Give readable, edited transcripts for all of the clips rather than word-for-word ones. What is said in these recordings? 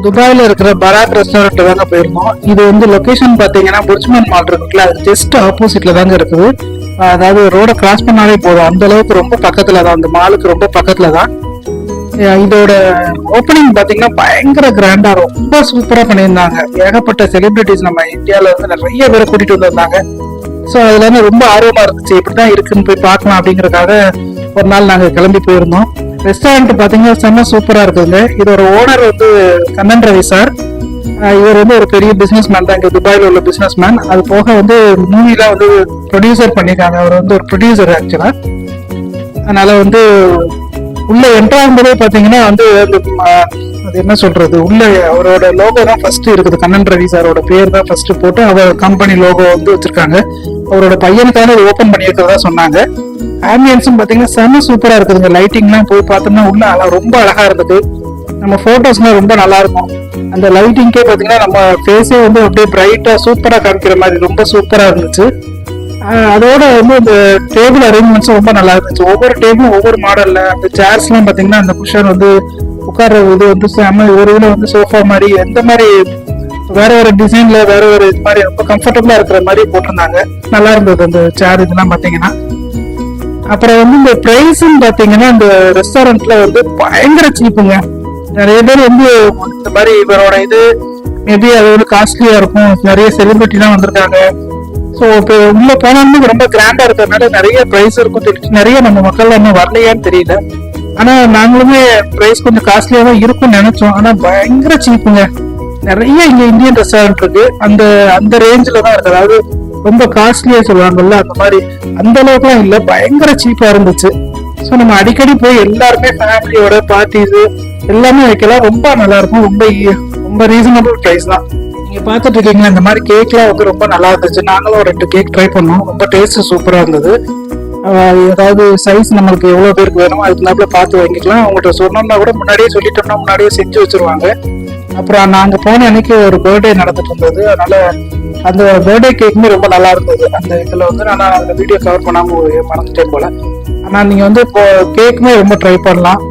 துபாயில இருக்கிற பராக் ரெஸ்டாரண்ட் தாங்க போயிருந்தோம். இது வந்து லொகேஷன் பாத்தீங்கன்னா புர்ஜ்மன் மால் இருக்குல்ல, அது ஜஸ்ட் ஆப்போசிட்ல தாங்க இருக்குது. அதாவது ரோட கிராஸ் பண்ணாலே போதும், அந்த அளவுக்கு ரொம்ப பக்கத்துல தான், அந்த மாலுக்கு ரொம்ப பக்கத்துல தான். இதோட ஓப்பனிங் பாத்தீங்கன்னா பயங்கர கிராண்டா ரொம்ப சூப்பரா பண்ணியிருந்தாங்க. ஏகப்பட்ட செலிபிரிட்டிஸ் நம்ம இந்தியால இருந்து நிறைய பேரை கூட்டிட்டு வந்திருந்தாங்க. ஸோ அதுல இருந்து ரொம்ப ஆர்வமா இருந்துச்சு, இப்படிதான் இருக்குன்னு போய் பார்க்கலாம் அப்படிங்கறதுக்காக ஒரு நாள் நாங்க கிளம்பி போயிருந்தோம். ரெஸ்டாரண்ட் பாத்தீங்கன்னா செம்ம சூப்பரா இருக்குதுங்க. இதோட ஓனர் வந்து கண்ணன் ரவி சார். இவர் வந்து ஒரு பெரிய பிசினஸ் மேன் தான், இங்க துபாயில உள்ள பிசினஸ் மேன். அது போக வந்து மூவிலாம் வந்து ப்ரொடியூசர் பண்ணிருக்காங்க. அவர் வந்து ஒரு ப்ரொடியூசர் ஆக்சுவலா. அதனால வந்து உள்ள என்ட்ரு ஆகும்போதே பாத்தீங்கன்னா வந்து அது என்ன சொல்றது, உள்ள அவரோட லோகோ தான் ஃபர்ஸ்ட் இருக்குது. கண்ணன் ரவி சாரோட பேர் தான் ஃபர்ஸ்ட் போட்டு அவர் கம்பெனி லோகோ வந்து வச்சிருக்காங்க. அவரோட பையனுக்காக ஓபன் பண்ணியிருக்கிறதா சொன்னாங்க. ஆம்பியன்ஸும் பாத்தீங்கன்னா செம்ம சூப்பரா இருக்குதுங்க. லைட்டிங்லாம் போய் பார்த்தோம்னா உள்ள ரொம்ப அழகா இருந்தது. நம்ம போட்டோஸ்லாம் ரொம்ப நல்லா இருக்கும். அந்த லைட்டிங்கே பாத்தீங்கன்னா நம்ம ஃபேஸே வந்து அப்படியே பிரைட்டா சூப்பரா காமிக்கிற மாதிரி ரொம்ப சூப்பரா இருந்துச்சு. அதோட வந்து இந்த டேபிள் அரேஞ்ச்மெண்ட்ஸும் ரொம்ப நல்லா இருந்துச்சு. ஒவ்வொரு டேபிளும் ஒவ்வொரு மாடல்ல, அந்த சேர்ஸ் எல்லாம் பாத்தீங்கன்னா அந்த குஷன் வந்து உட்கார்ற இது வந்து ஒரு இதுல வந்து சோஃபா மாதிரி எந்த மாதிரி வேற வேற டிசைன்ல வேற வேற இது மாதிரி ரொம்ப கம்ஃபர்டபுளா இருக்கிற மாதிரி போட்டிருந்தாங்க. நல்லா இருந்தது அந்த சேர் இதெல்லாம் பாத்தீங்கன்னா. அப்புறம் வந்து இந்த பிரைஸ்ன்னு பாத்தீங்கன்னா இந்த ரெஸ்டாரண்ட்ல வந்து பயங்கர சீப்புங்க. நிறைய பேர் வந்து இந்த மாதிரி இவரோட இது மேபி அது வந்து காஸ்ட்லியா இருக்கும். நிறைய செலிபிரிட்டி எல்லாம் வந்திருக்காங்க. ஸோ இப்போ உள்ள போனோம்னு ரொம்ப கிராண்டா இருக்கிறதுனால நிறைய ப்ரைஸ் இருக்கும் சொல்லிட்டு நிறைய நம்ம மக்கள் இன்னும் வரலையான்னு தெரியல. ஆனா நாங்களுமே ப்ரைஸ் கொஞ்சம் காஸ்ட்லியா தான் இருக்கும்னு நினைச்சோம். ஆனா பயங்கர சீப்புங்க. நிறைய இங்க இந்தியன் ரெஸ்டாரண்ட் இருக்கு, அந்த அந்த ரேஞ்சில தான் இருக்கு. அதாவது ரொம்ப காஸ்ட்லியா சொல்லுவாங்கல்ல, அந்த மாதிரி அந்த அளவுக்குலாம் இல்லை, பயங்கர சீப்பா இருந்துச்சு. ஸோ நம்ம அடிக்கடி போய் எல்லாருமே ஃபேமிலியோட பார்ட்டிஸ் எல்லாமே வைக்கலாம். ரொம்ப நல்லா இருக்கும். ரொம்ப ரீசனபிள் ப்ரைஸ் தான். நீங்க பாத்துட்டு இருக்கீங்களா, இந்த மாதிரி கேக்லாம் வந்து ரொம்ப நல்லா இருந்துச்சு. நாங்களும் 2 கேக் ட்ரை பண்ணோம். ரொம்ப டேஸ்ட் சூப்பரா இருந்தது. ஏதாவது சைஸ் நம்மளுக்கு எவ்வளவு பேருக்கு வேணுமோ அதுக்குனாப்புல பார்த்து வாங்கிக்கலாம். அவங்கள்ட்ட சொன்னோம்னா கூட முன்னாடியே சொல்லிட்டோம்னா முன்னாடியே செஞ்சு வச்சிருவாங்க. அப்புறம் நாங்க போன அன்னைக்கு ஒரு பர்த்டே நடந்துட்டு இருந்தது. அதனால அந்த பர்த்டே கேக்குமே ரொம்ப நல்லா இருந்தது. அந்த இதுல வந்து நான் அந்த வீடியோ கவர் பண்ணாம மறந்துட்டேன் போல. ஆனா நீங்க வந்து இப்போ கேக்குமே ரொம்ப ட்ரை பண்ணலாம்.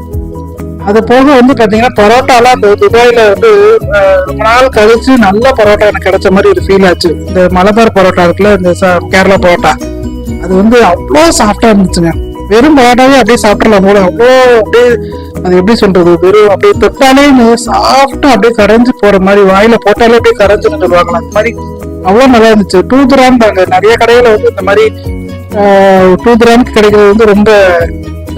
அது போக வந்து பாத்தீங்கன்னா பரோட்டாலாம் இந்த துபாயில வந்து ரொம்ப நாள் கழிச்சு நல்ல பரோட்டா எனக்கு கிடைச்ச மாதிரி ஒரு ஃபீல் ஆச்சு. இந்த மலபார் பரோட்டா இருக்குல்ல, இந்த கேரளா பரோட்டா, அது வந்து அவ்வளோ சாஃப்டா இருந்துச்சுங்க. வெறும் பரோட்டாவே அப்படியே சாப்பிடலாம் போல. அவ்வளோ அப்படியே அது எப்படி சொல்றது, வெறும் அப்படியே தொட்டாலே சாஃப்டா அப்படியே கரைஞ்சு போற மாதிரி, வாயில போட்டாலே அப்படியே கரைஞ்சுன்னு சொல்லுவாங்களா, அந்த மாதிரி அவ்வளோ நல்லா இருந்துச்சு. 2 திராம் தாங்க. நிறைய கடையில வந்து இந்த மாதிரி 2 திராமுக்கு கிடைக்கிறது வந்து ரொம்ப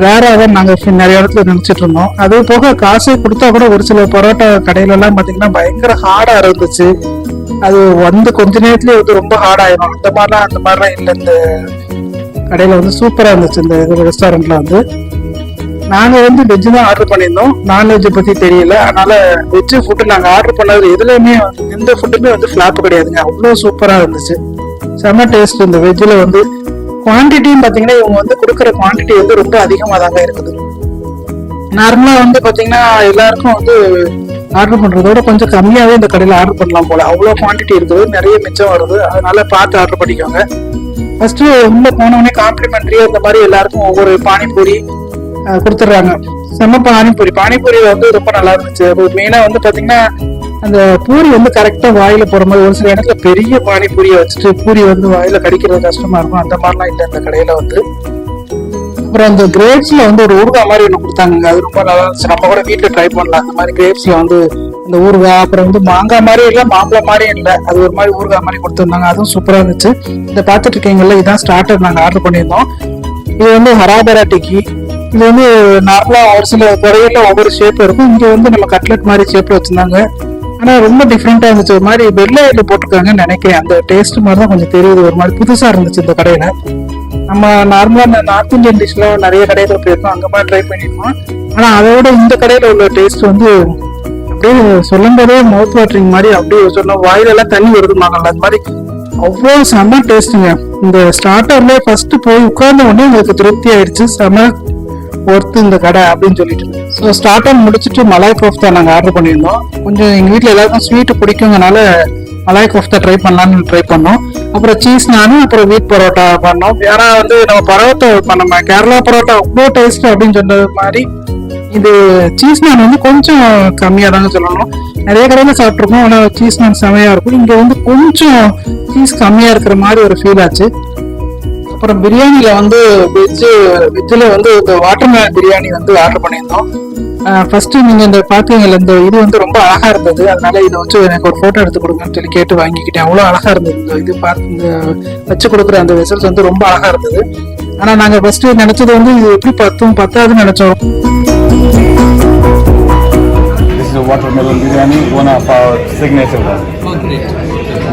ரேரா தான் நாங்க நிறைய இடத்துல நினைச்சிட்டு இருந்தோம். அது போக காசு கொடுத்தா கூட ஒரு சில பரோட்டா கடையில எல்லாம் பாத்தீங்கன்னா பயங்கர ஹார்டா இருந்துச்சு. அது வந்து கொஞ்ச நேரத்துலயே வந்து ரொம்ப ஹார்ட் ஆயிடும். அந்த மாதிரிலாம் இல்லை. இந்த கடையில வந்து சூப்பரா இருந்துச்சு. இந்த ரெஸ்டாரண்ட்ல வந்து நாங்க வந்து வெஜ் தான் ஆர்டர் பண்ணியிருந்தோம். நான்வெஜ் பத்தி தெரியல. அதனால வெஜ் ஃபுட்டு நாங்க ஆர்டர் பண்ணது எதுலையுமே எந்த ஃபுட்டுமே வந்து ஃபிளாப் கிடையாதுங்க. அவ்வளவு சூப்பரா இருந்துச்சு. செம்ம டேஸ்ட். இந்த வெஜ்ல வந்து குவான்டிட்டியும் பாத்தீங்கன்னா இவங்க வந்து கொடுக்குற குவான்டிட்டி வந்து ரொம்ப அதிகமா தாங்க இருக்குது. நார்மலா வந்து பாத்தீங்கன்னா எல்லாருக்கும் வந்து ஆர்டர் பண்றதோட கொஞ்சம் கம்மியாவே இந்த கடையில ஆர்டர் பண்ணலாம் போல. அவ்வளவு குவான்டிட்டி இருக்குது, நிறைய மிச்சம் வருது. அதனால பார்த்து ஆர்டர் பண்ணிக்கோங்க. ஃபர்ஸ்ட் உள்ள போனவொடனே காம்ப்ளிமெண்ட்ரியா இந்த மாதிரி எல்லாருக்கும் ஒவ்வொரு பானிபூரி கொடுத்துட்றாங்க. செம்ம பானிபூரி வந்து ரொம்ப நல்லா இருந்துச்சு. அது மெயினா வந்து பாத்தீங்கன்னா அந்த பூரி வந்து கரெக்டா வாயில போற மாதிரி, ஒரு சில இடத்துல பெரிய பானிபூரியை வச்சுட்டு பூரி வந்து வாயில கடிக்கிறது கஷ்டமா இருக்கும். அந்த மாதிரிலாம் இல்லை இந்த கடையில வந்து. அப்புறம் அந்த கிரேப்ஸ்ல வந்து ஒரு ஊறுகாய் மாதிரி ஒண்ணு கொடுத்தாங்க. அது ரொம்ப நல்லா இருந்துச்சு. நம்ம கூட வீட்டுல ட்ரை பண்ணலாம். அந்த மாதிரி கிரேப்ஸ்ல வந்து இந்த ஊறுகாய், அப்புறம் வந்து மாங்காய் மாதிரி இல்லை, மாம்பழம் மாதிரி இல்லை, அது ஒரு மாதிரி ஊறுகாய் மாதிரி கொடுத்துருந்தாங்க. அதுவும் சூப்பரா இருந்துச்சு. இதை பார்த்துட்டு இருக்கீங்கல்ல, இதுதான் ஸ்டார்டர் நாங்க ஆர்டர் பண்ணியிருந்தோம். இது வந்து ஹராபரா டிக்கி. இது வந்து நார்மலா ஒரு சில கடையில ஒவ்வொரு ஷேப் இருக்கும். இங்க வந்து நம்ம கட்லெட் மாதிரி ஷேப்ல வச்சிருந்தாங்க. ஆனா ரொம்ப டிஃப்ரெண்டா இருந்துச்சு. ஒரு மாதிரி வெள்ளையில போட்டிருக்காங்கன்னு நினைக்கிறேன். அந்த டேஸ்ட் மாதிரி தான் கொஞ்சம் தெரியுது. ஒரு மாதிரி புதுசா இருந்துச்சு இந்த கடையில. நம்ம நார்மலா இந்த நார்த் இந்தியன் டிஷ்ல நிறைய கடையில போயிருக்கோம், அங்க மாதிரி ட்ரை பண்ணிருக்கோம். ஆனா அதோட இந்த கடையில உள்ள டேஸ்ட் வந்து அப்படியே சொல்லும் போதே மவுத் வாட்டரிங் மாதிரி, அப்படியே சொன்ன வாயில எல்லாம் தண்ணி வருதுமாங்கல்ல, அந்த மாதிரி அவ்வளோ செம்ம டேஸ்ட்டுங்க. இந்த ஸ்டார்டர்ல ஃபர்ஸ்ட் போய் உட்கார்ந்த உடனே உங்களுக்கு திருப்தி ஆயிடுச்சு. செம்ம ஒர்த்து இந்த கடை அப்படின்னு சொல்லிட்டு. ஸோ ஸ்டார்டர் முடிச்சுட்டு மலாய் கோஃப்தா நாங்கள் ஆர்டர் பண்ணியிருந்தோம். கொஞ்சம் எங்கள் வீட்டில் எல்லாருக்கும் ஸ்வீட்டு பிடிக்குங்கனால மலாய் கோஃப்தா ட்ரை பண்ணலான்னு ட்ரை பண்ணோம். அப்புறம் சீஸ் நானும், அப்புறம் வீட் பரோட்டா பண்ணோம். ஏன்னா வந்து நம்ம பரோட்டா பண்ணோம், கேரளா பரோட்டா அவ்வளோ டேஸ்ட் அப்படின்னு சொன்னது மாதிரி இது சீஸ் நான் வந்து கொஞ்சம் கம்மியாக தாங்க சொல்லணும். நிறைய கடையில சாப்பிட்ருக்கோம், ஆனால் சீஸ் நான் செமையா இருக்கும். இங்க வந்து கொஞ்சம் சீஸ் கம்மியா இருக்கிற மாதிரி ஒரு ஃபீல் ஆச்சு. அப்புறம் பிரியாணியில வந்து வெஜ்ஜில் வந்து இந்த வாட்டர்மெலன் பிரியாணி வந்து ஆர்டர் பண்ணியிருந்தோம். ஃபர்ஸ்ட் நீங்க இந்த பாத்தீங்கல்ல, இந்த இது வந்து ரொம்ப அழகா இருந்தது. அதனால இதை வச்சு எனக்கு ஒரு போட்டோ எடுத்து கொடுங்கன்னு சொல்லி கேட்டு வாங்கிக்கிட்டேன். அவ்வளோ அழகா இருந்தது. இந்த இது பார்த்து இந்த வச்சு கொடுக்குற அந்த வெசல்ஸ் வந்து ரொம்ப அழகா இருந்தது. ஆனா நாங்க ஃபர்ஸ்ட் நினைச்சது வந்து இது எப்படி பத்தாதுன்னு நினைச்சோம். This is a watermelon biryani, one of our signature. Oh, great.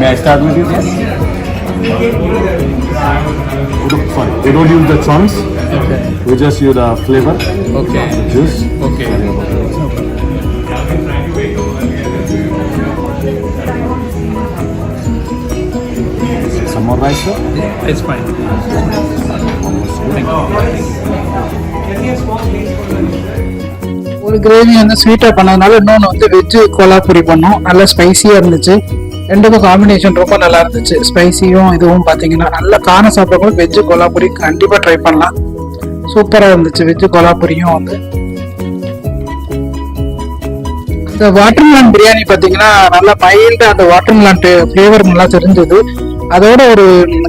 May I start with this? Sorry, we don't use the chunks. Okay. We just use the flavor. Okay. The juice. Okay. Some more rice, sir? Yeah, it's fine. Thank you. ஒரு gravy வந்து ஸ்வீட்டா பண்ணதுனால இன்னொன்று வந்து veg Kolhapuri பண்ணோம். நல்லா ஸ்பைசியா இருந்துச்சு. ரெண்டுக்கும் காம்பினேஷன் ரொம்ப நல்லா இருந்துச்சு. ஸ்பைசியும் இதுவும் பார்த்தீங்கன்னா நல்ல காரம் சாப்பிடும்போது வெஜ்ஜு கோலாபுரி கண்டிப்பாக ட்ரை பண்ணலாம். சூப்பராக இருந்துச்சு வெஜ்ஜு கோலாபுரியும் வந்து. இந்த வாட்டர்மெலன் பிரியாணி பார்த்தீங்கன்னா நல்லா மைல்டாக அந்த வாட்டர்மெலன் ஃப்ளேவர் நல்லா தெரிஞ்சது. அதோட ஒரு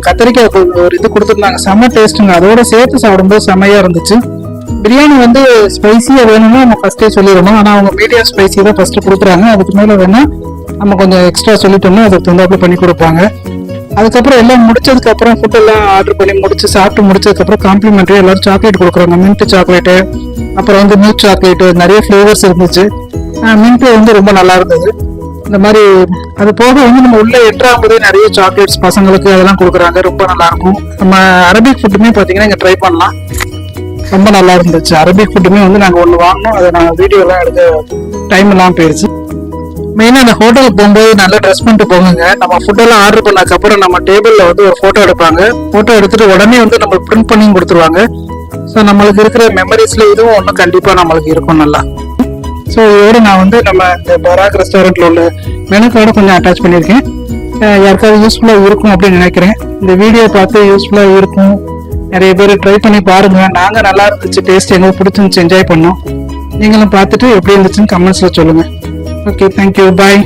கத்திரிக்காய் ஒரு இது கொடுத்துருந்தாங்க, செம்ம டேஸ்ட்டுங்க. அதோட சேர்த்து சாப்பிடும்போது செம்மையா இருந்துச்சு. பிரியாணி வந்து ஸ்பைசியா வேணும்னா நம்ம ஃபர்ஸ்டே சொல்லிடணும். ஆனால் அவங்க மீடியம் ஸ்பைசி தான் ஃபர்ஸ்ட் கொடுக்குறாங்க. அதுக்கு மேலே வேணா நம்ம கொஞ்சம் எக்ஸ்ட்ரா சொல்லிட்டோம்னா அதுக்கு தகுந்தாப்புல பண்ணி கொடுப்பாங்க. அதுக்கப்புறம் எல்லாம் முடிச்சதுக்கு அப்புறம் ஃபுட் எல்லாம் ஆர்டர் பண்ணி சாப்பிட்டு முடிச்சதுக்கு அப்புறம் காம்ப்ளிமெண்ட்ரி எல்லாரும் சாக்லேட் கொடுக்குறாங்க. மின்ட் சாக்லேட்டு, அப்புறம் வந்து மில்க் சாக்லேட்டு, நிறைய ஃபிளேவர்ஸ் இருந்துச்சு. மின்ட் வந்து ரொம்ப நல்லா இருந்தது. இந்த மாதிரி அது போக வந்து நம்ம உள்ள எட்டாகும்போதே நிறைய சாக்லேட்ஸ் பசங்களுக்கு அதெல்லாம் கொடுக்குறாங்க. ரொம்ப நல்லா இருக்கும். நம்ம அரபிக் ஃபுட்டுமே பார்த்தீங்கன்னா இங்கே ட்ரை பண்ணலாம். ரொம்ப நல்லா இருந்துச்சு. அரபிக் ஃபுட்டுமே வந்து நாங்கள் ஒன்று வாங்கினோம். அதை நாங்கள் வீடியோலாம் எடுக்க டைம் எல்லாம் போயிடுச்சு. மெயினாக அந்த ஹோட்டலுக்கு போகும்போது நல்லா ட்ரெஸ் பண்ணிட்டு போங்க. நம்ம ஃபுட்டெல்லாம் ஆர்டர் பண்ணதுக்கப்புறம் நம்ம டேபிளில் வந்து ஒரு ஃபோட்டோ எடுப்பாங்க. ஃபோட்டோ எடுத்துட்டு உடனே வந்து நம்ம பிரிண்ட் பண்ணி கொடுத்துருவாங்க. ஸோ நம்மளுக்கு இருக்கிற மெமரிஸ்ல இதுவும் ஒன்றும் கண்டிப்பாக நம்மளுக்கு இருக்கும் நல்லா. ஸோ இதோட நான் வந்து நம்ம இந்த பராக் ரெஸ்டாரண்ட்ல உள்ள மெனு கார்டை கொஞ்சம் அட்டாச் பண்ணியிருக்கேன். யாருக்காவது யூஸ்ஃபுல்லாக இருக்கும் அப்படின்னு நினைக்கிறேன். இந்த வீடியோ பார்த்து யூஸ்ஃபுல்லாக இருக்கும். நிறைய பேர் ட்ரை பண்ணி பாருங்க. நாங்கள் நல்லா இருந்துச்சு, டேஸ்ட் எங்களுக்கு பிடிச்சிருந்துச்சு, என்ஜாய் பண்ணோம். நீங்களும் பார்த்துட்டு எப்படி இருந்துச்சுன்னு கமெண்ட்ஸ்ல சொல்லுங்க. ஓகே, தேங்க்யூ, பாய்.